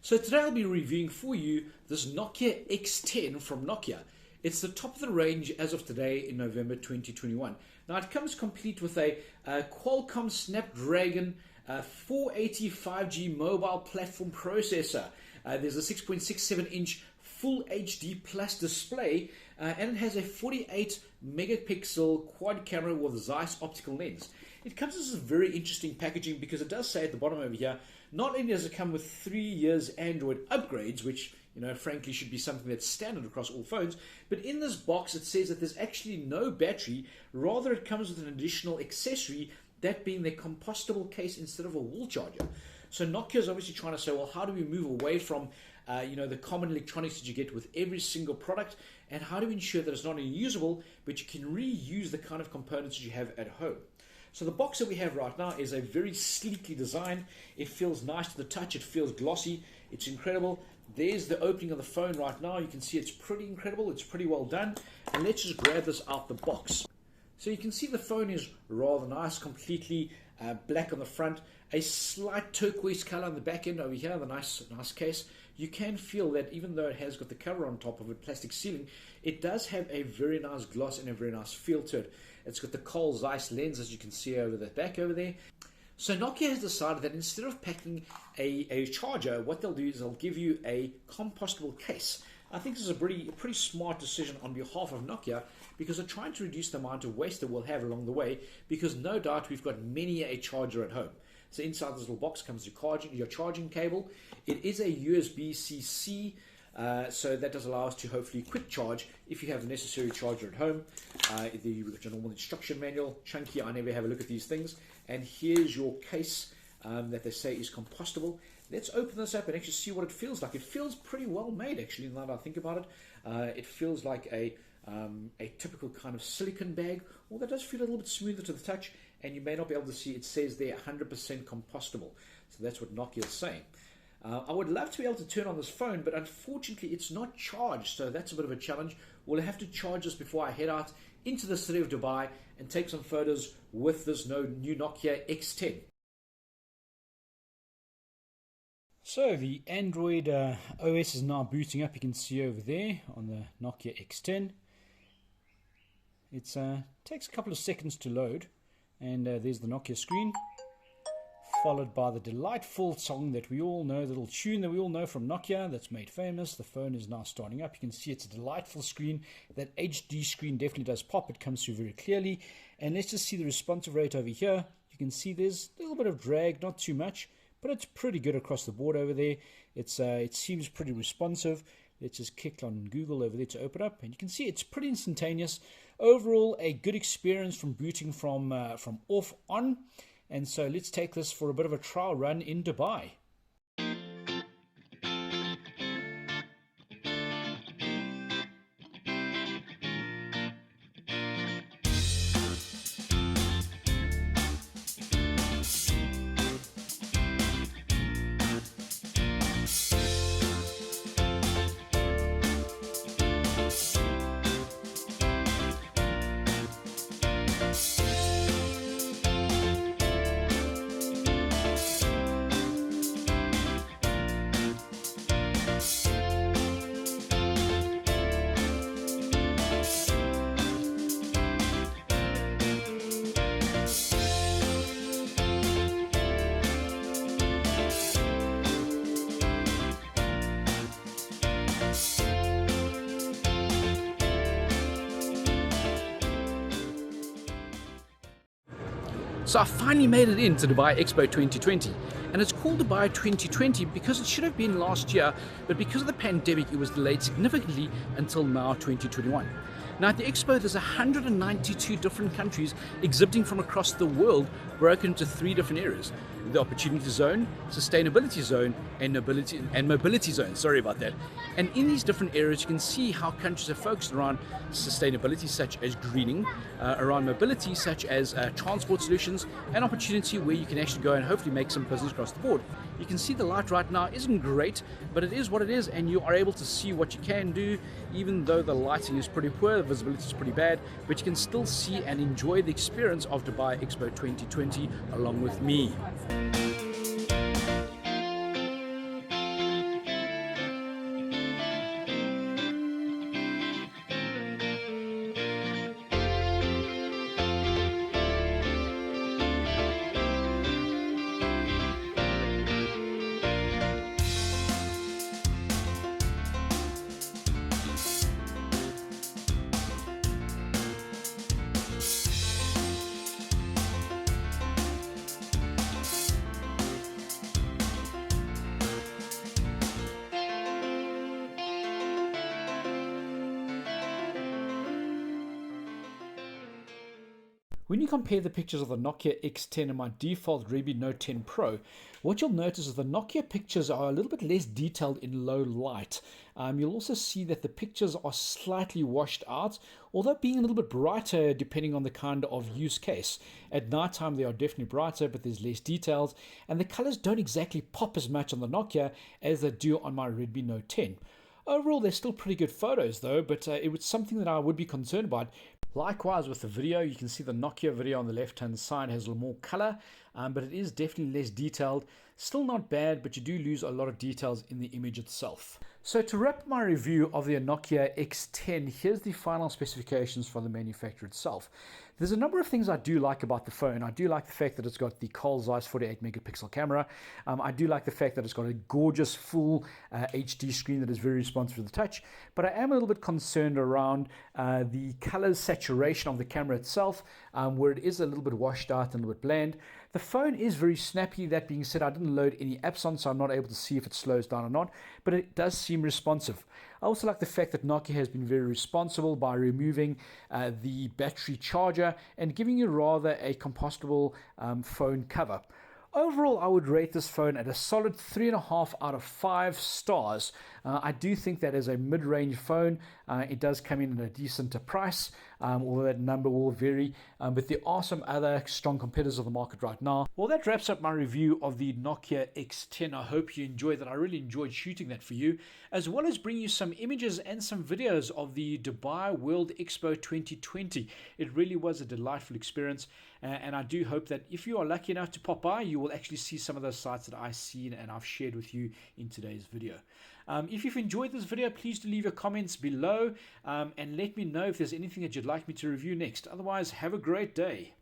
So today I'll be reviewing for you this Nokia X10 from Nokia. It's the top of the range as of today in November 2021. Now it comes complete with a Qualcomm Snapdragon 480 5G mobile platform processor. There's a 6.67 inch Full HD Plus display and it has a 48 megapixel quad camera with a Zeiss optical lens. It comes as a very interesting packaging because it does say at the bottom over here, not only does it come with 3 years Android upgrades, which frankly should be something that's standard across all phones, but in this box it says that there's actually no battery, rather it comes with an additional accessory, that being the compostable case instead of a wall charger. So Nokia is obviously trying to say, well, how do we move away from the common electronics that you get with every single product, and how do we ensure that it's not only usable, but you can reuse the kind of components that you have at home. So the box that we have right now is a very sleekly designed. It feels nice to the touch. It feels glossy. It's incredible. There's the opening of the phone right now. You can see it's pretty incredible. It's pretty well done. And let's just grab this out the box. So you can see the phone is rather nice, completely black on the front, a slight turquoise color on the back end over here, the nice case. You can feel that even though it has got the cover on top of it, plastic sealing, it does have a very nice gloss and a very nice feel to it. It's got the Carl Zeiss lens, as you can see over the back over there. So Nokia has decided that instead of packing a charger, what they'll do is they'll give you a compostable case. I think this is a pretty smart decision on behalf of Nokia, because they're trying to reduce the amount of waste that we'll have along the way, because no doubt we've got many a charger at home. So inside this little box comes your charging cable. It is a USB-C, so that does allow us to hopefully quick charge if you have the necessary charger at home. You've got your normal instruction manual, chunky, I never have a look at these things. And here's your case that they say is compostable. Let's open this up and actually see what it feels like. It feels pretty well made, actually, now that I think about it. It feels like a typical kind of silicone bag, although it does feel a little bit smoother to the touch, and you may not be able to see, it says there 100% compostable. So that's what Nokia is saying. I would love to be able to turn on this phone, but unfortunately it's not charged, so that's a bit of a challenge. We'll have to charge this before I head out into the city of Dubai and take some photos with this new Nokia X10. So the Android OS is now booting up. You can see over there on the Nokia X10. It takes a couple of seconds to load, and there's the Nokia screen, followed by the delightful song that we all know, the little tune that we all know from Nokia that's made famous. The phone is now starting up. You can see it's a delightful screen. That HD screen definitely does pop. It comes through very clearly. And let's just see the responsive rate over here. You can see there's a little bit of drag, not too much, but it's pretty good across the board over there. It seems pretty responsive. Let's just click on Google over there to open up, and you can see it's pretty instantaneous. Overall, a good experience from booting from off on. And so let's take this for a bit of a trial run in Dubai. So I finally made it into Dubai Expo 2020, and it's called Dubai 2020 because it should have been last year, but because of the pandemic it was delayed significantly until now 2021. Now at the Expo there's 192 different countries exhibiting from across the world, broken into 3 different areas: the opportunity zone, sustainability zone, and mobility zone. Sorry about that. And in these different areas you can see how countries are focused around sustainability such as greening, around mobility such as transport solutions, and opportunity where you can actually go and hopefully make some business across the board. You can see the light right now isn't great, but it is what it is, and you are able to see what you can do, even though the lighting is pretty poor, the visibility is pretty bad, but you can still see and enjoy the experience of Dubai Expo 2020 along with me. When you compare the pictures of the Nokia X10 and my default Redmi Note 10 Pro, what you'll notice is the Nokia pictures are a little bit less detailed in low light. You'll also see that the pictures are slightly washed out, although being a little bit brighter depending on the kind of use case. At nighttime they are definitely brighter, but there's less details, and the colors don't exactly pop as much on the Nokia as they do on my Redmi Note 10. Overall, they're still pretty good photos though, but it was something that I would be concerned about. Likewise with the video, you can see the Nokia video on the left hand side has a little more color, but it is definitely less detailed. Still not bad, but you do lose a lot of details in the image itself. So to wrap up my review of the Nokia X10, here's the final specifications for the manufacturer itself. There's a number of things I do like about the phone. I do like the fact that it's got the Carl Zeiss 48 megapixel camera. I do like the fact that it's got a gorgeous full HD screen that is very responsive to the touch, but I am a little bit concerned around the color saturation of the camera itself, where it is a little bit washed out and a little bit bland. The phone is very snappy. That being said, I didn't load any apps on, so I'm not able to see if it slows down or not, but it does seem responsive. I also like the fact that Nokia has been very responsible by removing the battery charger and giving you rather a compostable phone cover. Overall, I would rate this phone at a solid 3.5 out of 5 stars. I do think that as a mid-range phone, it does come in at a decent price, although that number will vary. But there are some other strong competitors on the market right now. Well, that wraps up my review of the Nokia X10. I hope you enjoyed that. I really enjoyed shooting that for you, as well as bring you some images and some videos of the Dubai World Expo 2020. It really was a delightful experience, and I do hope that if you are lucky enough to pop by, you will actually see some of those sites that I've seen and I've shared with you in today's video. If you've enjoyed this video, please do leave your comments below and let me know if there's anything that you'd like me to review next. Otherwise, have a great day.